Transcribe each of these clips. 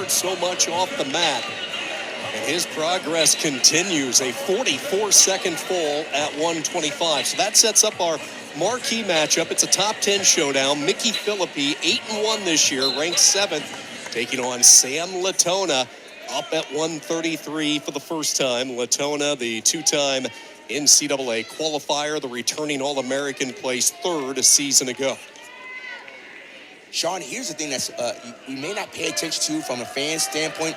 scored so much off the mat. And his progress continues, a 44-second fall at 125. So that sets up our marquee matchup. It's a top 10 showdown. Micky Phillippi, 8-1 this year, ranked 7th, taking on Sam Latona, up at 133 for the first time. Latona, the two-time NCAA qualifier, the returning All-American, placed 3rd a season ago. Sean, here's the thing that's we may not pay attention to from a fan standpoint,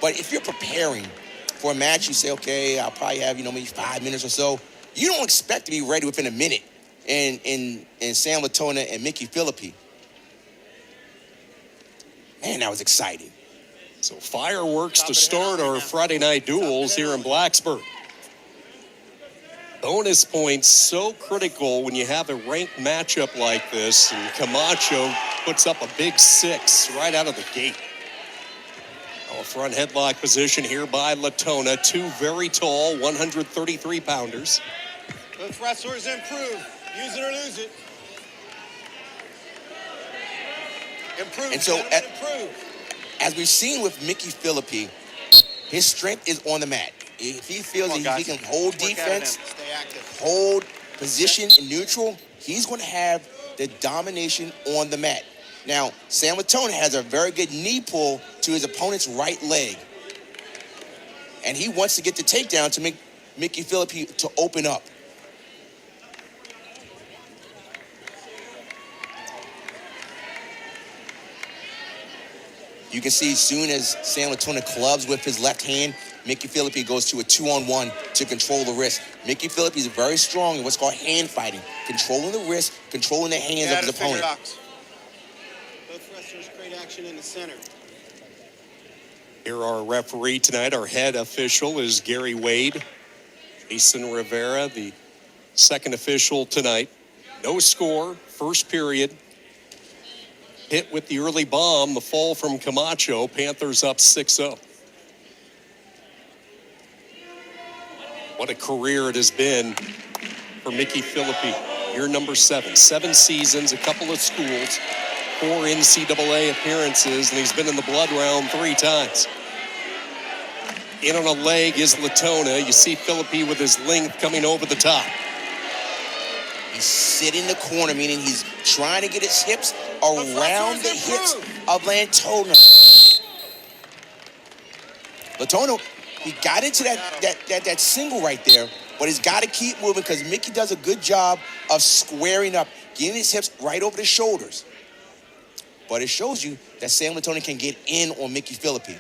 but if you're preparing for a match, you say, okay, I'll probably have, maybe 5 minutes or so. You don't expect to be ready within a minute in Sam Latona and Micky Phillippi. Man, that was exciting. So fireworks to start our Friday night duels here in Blacksburg. Bonus points so critical when you have a ranked matchup like this, and Camacho puts up a big 6 right out of the gate. A front headlock position here by Latona. 2 very tall 133-pounders. Both wrestlers improve. Use it or lose it. Improve. And so, improve. As we've seen with Micky Phillippi, his strength is on the mat. If he feels that he can hold defense, hold position in neutral, he's going to have the domination on the mat. Now, Sam Latona has a very good knee pull to his opponent's right leg. And he wants to get the takedown to make Micky Phillippi to open up. You can see as soon as Sam Latona clubs with his left hand, Micky Phillippi goes to a 2-on-1 to control the wrist. Micky Phillippi is very strong in what's called hand fighting, controlling the wrist, controlling the hands of his opponent. Both wrestlers create action in the center. Here our referee tonight, our head official is Gary Wade. Jason Rivera, the second official tonight. No score, first period. Hit with the early bomb, the fall from Camacho. Panthers up 6-0. What a career it has been for Micky Phillippi. Year number 7. 7 seasons, a couple of schools, 4 NCAA appearances, and he's been in the blood round 3 times. In on a leg is Latona. You see Phillippi with his length coming over the top. He's sitting in the corner, meaning he's trying to get his hips around the hips of Latona. Latona, he got into that single right there, but he's got to keep moving because Micky does a good job of squaring up, getting his hips right over the shoulders. But it shows you that Sam Latona can get in on Micky Phillippi.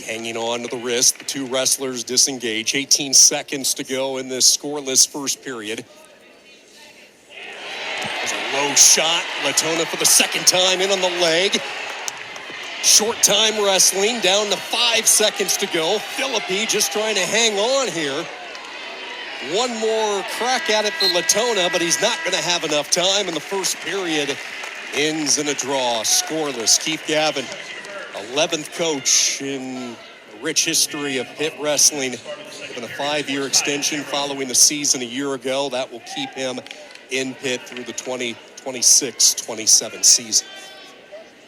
Hanging on to the wrist, the 2 wrestlers disengage. 18 seconds to go in this scoreless first period. There's a low shot. Latona for the second time in on the leg. Short time wrestling, down to 5 seconds to go. Phillippi just trying to hang on here. One more crack at it for Latona, but he's not going to have enough time, and the first period ends in a draw, scoreless. Keith Gavin, 11th coach in a rich history of Pitt wrestling, given a 5-year extension following the season a year ago. That will keep him in Pitt through the 2026-27 season.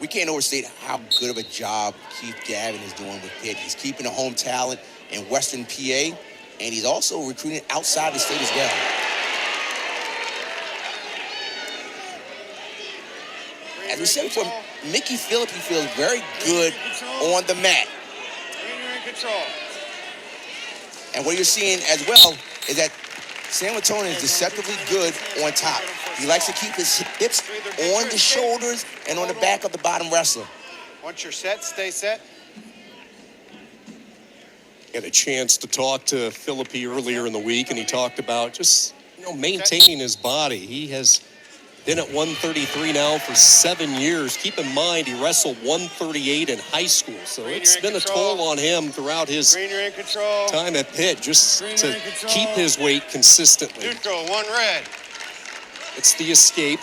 We can't overstate how good of a job Keith Gavin is doing with Pitt. He's keeping a home talent in Western PA, and he's also recruiting outside the state as well. As we said before, Micky Phillippi feels very good on the mat. You're in control. And what you're seeing as well is that Sam Latona is deceptively good on top. He likes to keep his hips on the shoulders and on the back of the bottom wrestler. Once you're set, stay set. Had a chance to talk to Phillippi earlier in the week, and he talked about just maintaining his body. He has been at 133 now for 7 years. Keep in mind, he wrestled 138 in high school, so it's been a toll on him throughout his time at Pitt just to keep his weight consistently. Neutral, 1 red. It's the escape.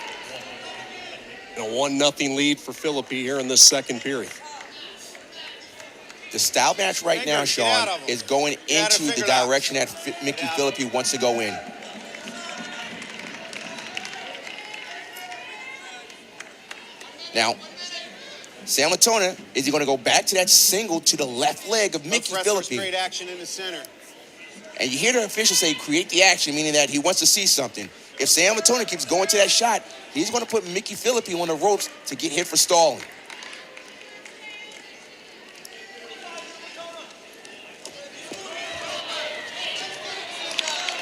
And a 1-0 lead for Phillippi here in this second period. The style match right now, Sean, is going into the direction that Micky Phillippi wants to go in. Now, Sam Latona, is he going to go back to that single to the left leg of Micky Phillippi? Great action in the center. And you hear the official say, create the action, meaning that he wants to see something. If Sam Latona keeps going to that shot, he's going to put Micky Phillippi on the ropes to get hit for stalling.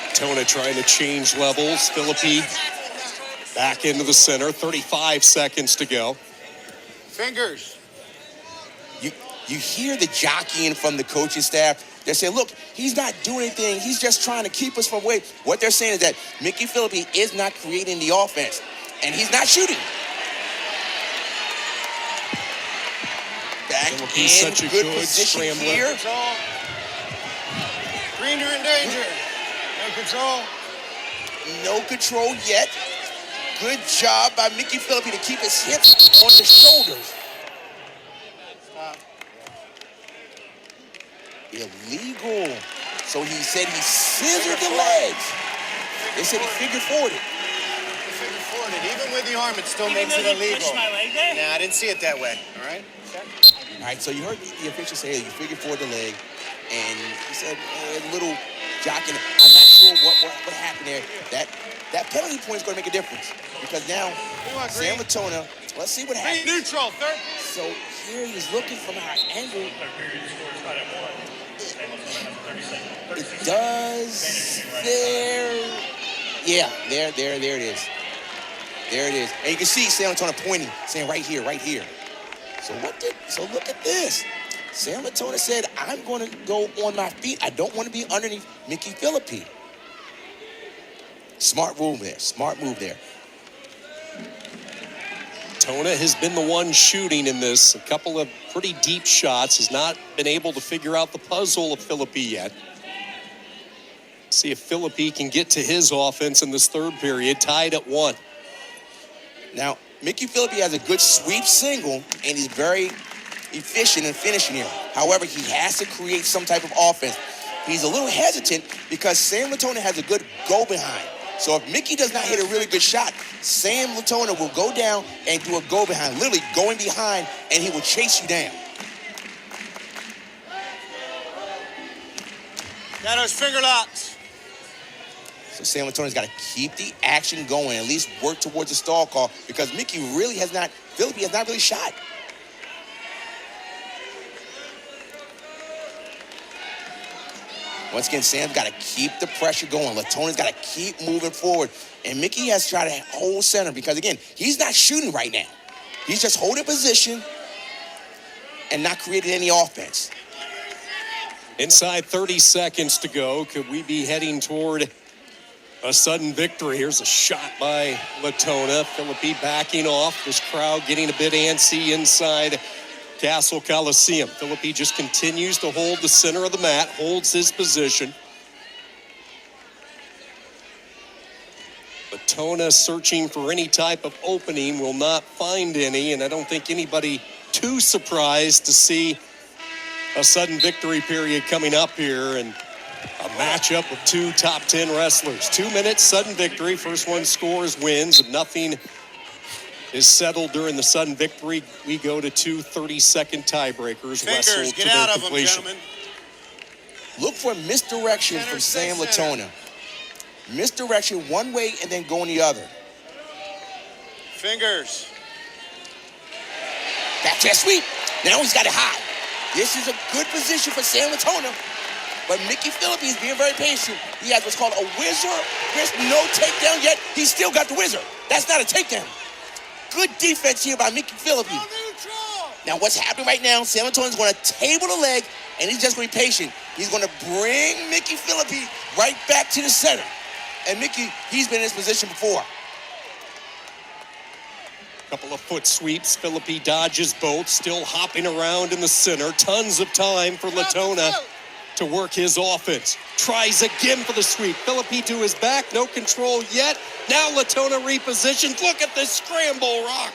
Latona trying to change levels. Phillippi back into the center. 35 seconds to go. Fingers. You hear the jockeying from the coaching staff. They say, look, he's not doing anything. He's just trying to keep us from weight. What they're saying is that Micky Phillippi is not creating the offense, and he's not shooting. Back in such a good good position scrambler. here. Greener in danger. No control. No control yet. Good job by Micky Phillippi to keep his hips on the shoulders. Illegal. So he said he scissored the legs. They said he figured forward it. Even with the arm, it still makes it illegal. Nah, I didn't see it that way. All right? All right, so you heard the official say you figured forward the leg, and he said a little jocking. I'm not sure what happened there. That penalty point is going to make a difference because now Sam Latona. Let's see what happens. Neutral, third. So here he's looking from our angle. It does there. Yeah, there it is. There it is. And you can see Sam Latona pointing, saying right here, right here. So look at this. Sam Latona said, I'm going to go on my feet. I don't want to be underneath Micky Phillippi. Smart move there. Latona has been the one shooting in this. A couple of pretty deep shots. Has not been able to figure out the puzzle of Phillippi yet. See if Phillippi can get to his offense in this third period, tied at 1. Now, Micky Phillippi has a good sweep single, and he's very efficient in finishing here. However, he has to create some type of offense. He's a little hesitant because Sam Latona has a good go behind. So if Micky does not hit a really good shot, Sam Latona will go down and do a go behind, literally going behind, and he will chase you down. Got those finger locks. So Sam Latona's got to keep the action going, at least work towards a stall call, because Phillippi has not really shot. Once again, Sam's got to keep the pressure going. Latona's got to keep moving forward. And Micky has to try to hold center because, again, he's not shooting right now. He's just holding position and not creating any offense. Inside 30 seconds to go. Could we be heading toward a sudden victory? Here's a shot by Latona. Phillippi backing off. This crowd getting a bit antsy inside Castle Coliseum. Phillippi just continues to hold the center of the mat, holds his position. Latona searching for any type of opening, will not find any, and I don't think anybody too surprised to see a sudden victory period coming up here and a matchup of two top 10 wrestlers. 2 minutes, sudden victory. First one scores, wins. If nothing is settled during the sudden victory, we go to two 30-second tiebreakers. Fingers, get out of them, gentlemen. Look for misdirection from Sam Latona. Misdirection one way and then going the other. Fingers. Back to that sweep. Now he's got it high. This is a good position for Sam Latona. But Micky Phillippi is being very patient. He has what's called a whizzer. There's no takedown yet. He's still got the whizzer. That's not a takedown. Good defense here by Micky Phillippi. Now what's happening right now, Sam Latona's going to table the leg, and he's just going to be patient. He's going to bring Micky Phillippi right back to the center. And Micky, he's been in this position before. Couple of foot sweeps. Phillippi dodges both, still hopping around in the center. Tons of time for Latona to work his offense. Tries again for the sweep. Phillippi to his back, no control yet. Now Latona repositions. Look at this scramble rock.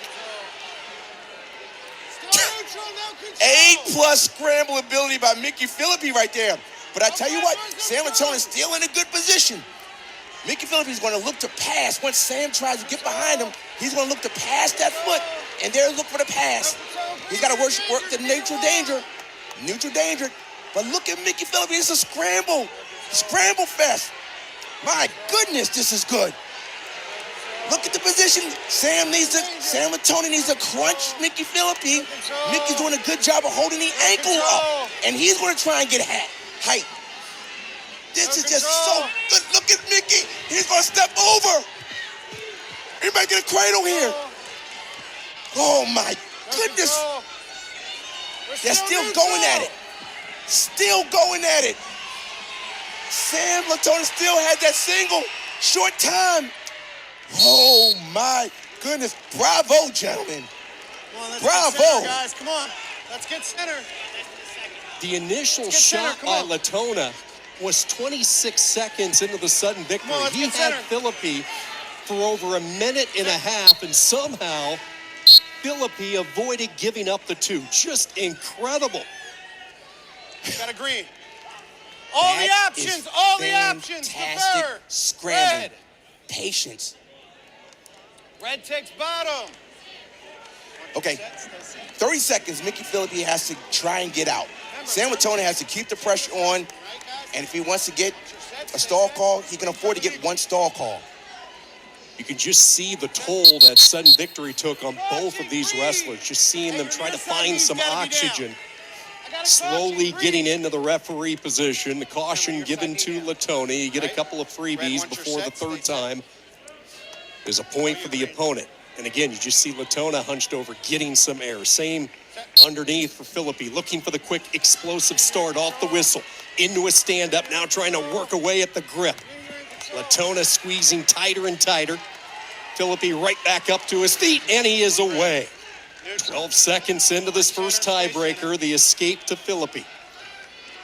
A+ scramble ability by Micky Phillippi right there. But I tell you what, Sam Latona is still in a good position. Micky Phillippi is going to look to pass. Once Sam tries to get behind him, he's going to look to pass that foot and they're looking for the pass. He's got to work the neutral danger. But look at Micky Phillippi. It's a scramble fest. My goodness, this is good. Look at the position. Sam Latona needs to crunch Micky Phillippi. Micky's doing a good job of holding the ankle up, and he's going to try and get height. This is just so good. Look at Micky. He's going to step over. He might get a cradle here. Oh, my goodness. They're still going at it. Sam Latona still had that single. Short time. Oh, my goodness. Bravo, gentlemen. Bravo. Center, guys. Come on. Let's get center. The initial shot by Latona was 26 seconds into the sudden victory. He had Phillippi for over a minute and a half, and somehow Phillippi avoided giving up the 2. Just incredible. Got a green. All the options. Fantastic scramble. Red. Patience. Red takes bottom. Okay, 30 seconds. Micky Phillippi has to try and get out. Sam Latona has to keep the pressure on, and if he wants to get a stall call, he can afford to get 1 stall call. You can just see the toll that sudden victory took on both of these wrestlers, just seeing them try to find some oxygen. Slowly getting into the referee position. The caution given to Latona. You get a couple of freebies before the third time. There's a point for the opponent. And again, you just see Latona hunched over, getting some air. Same underneath for Phillippi, looking for the quick, explosive start off the whistle. Into a stand-up, now trying to work away at the grip. Latona squeezing tighter and tighter. Phillippi right back up to his feet, and he is away. 12 seconds into this first tiebreaker, the escape to Phillippi.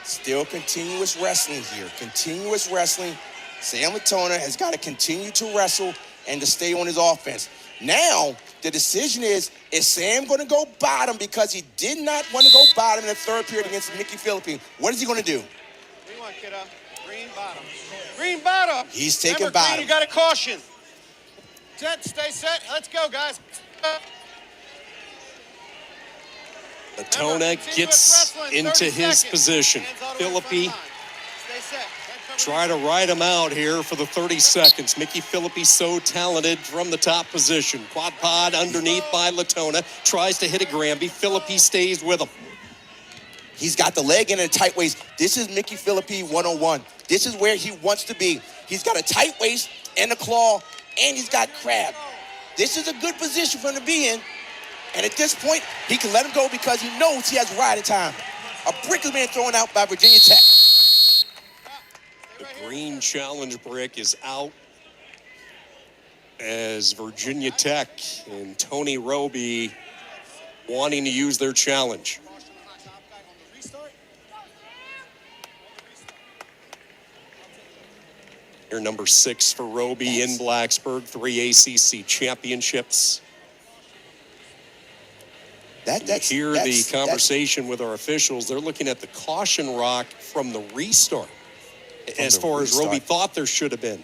Still continuous wrestling here. Continuous wrestling. Sam Latona has got to continue to wrestle and to stay on his offense. Now, the decision is Sam going to go bottom because he did not want to go bottom in the third period against Micky Phillippi? What is he going to do? What do you want, kiddo? Green bottom. Green bottom. He's taking bottom. Green, you got a caution. Stay set. Let's go, guys. Latona gets into his position. Phillippi try to ride him out here for the 30 seconds. Micky Phillippi so talented from the top position. Quad pod underneath by Latona. Tries to hit a Granby. Phillippi stays with him. He's got the leg in a tight waist. This is Micky Phillippi 101. This is where he wants to be. He's got a tight waist and a claw, and he's got crab. This is a good position for him to be in. And at this point, he can let him go because he knows he has riding time. A brick is being thrown out by Virginia Tech. The green challenge brick is out as Virginia Tech and Tony Roby wanting to use their challenge. Here, number 6 for Roby in Blacksburg, 3 ACC championships. That's the conversation with our officials. They're looking at the caution rock from the restart. As far as Roby thought there should have been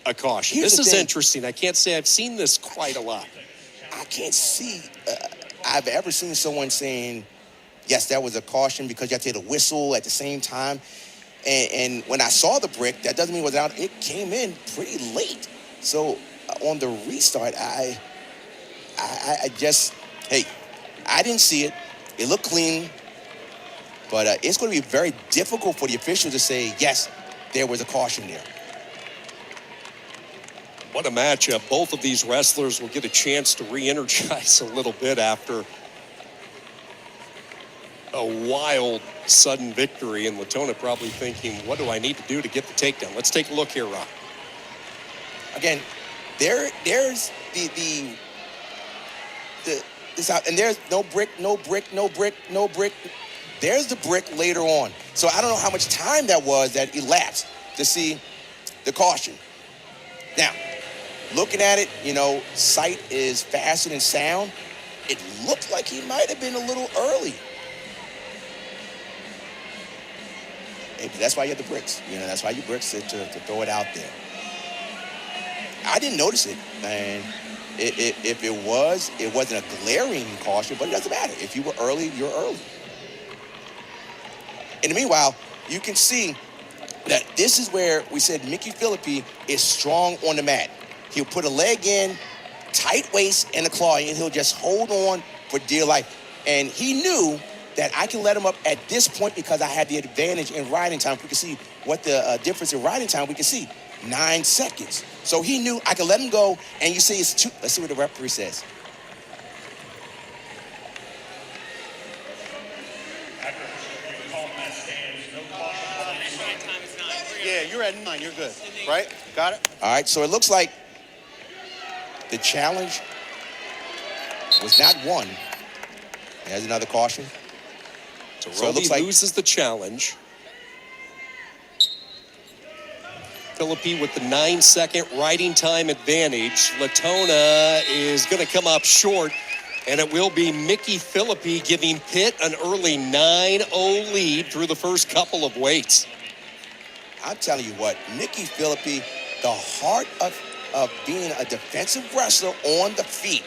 a caution. This is interesting. I can't say I've seen this quite a lot. I can't see I've ever seen someone saying, yes, that was a caution because you have to hit a whistle at the same time. And when I saw the brick, that doesn't mean it was out. It came in pretty late. So on the restart, I just, hey, I didn't see it. It looked clean. But it's going to be very difficult for the officials to say, yes, there was a caution there. What a matchup. Both of these wrestlers will get a chance to re-energize a little bit after a wild, sudden victory. And Latona probably thinking, what do I need to do to get the takedown? Let's take a look here, Rob. Again, there's this out, and there's no brick. There's the brick later on. So I don't know how much time that was that elapsed to see the caution. Now, looking at it, sight is faster than sound. It looked like he might have been a little early. Maybe that's why you have the bricks. That's why you bricks it to throw it out there. I didn't notice it. And if it wasn't a glaring caution, but it doesn't matter. If you were early, you're early. In the meanwhile, you can see that this is where we said Micky Phillippi is strong on the mat. He'll put a leg in, tight waist and a claw, and he'll just hold on for dear life. And he knew that I can let him up at this point because I had the advantage in riding time. If we can see what the difference in riding time, we can see 9 seconds. So he knew I could let him go, and you see it's 2. Let's see what the referee says. Yeah, you're at 9. You're good. Right? Got it? All right, so it looks like the challenge was not won. There's another caution. So it looks like loses the challenge. Phillippi with the 9-second riding time advantage. Latona is going to come up short, and it will be Micky Phillippi giving Pitt an early 9-0 lead through the first couple of weights. I'm telling you what, Micky Phillippi, the heart of being a defensive wrestler on the feet.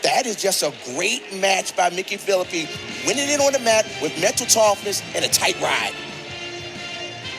That is just a great match by Micky Phillippi, winning it on the mat with mental toughness and a tight ride.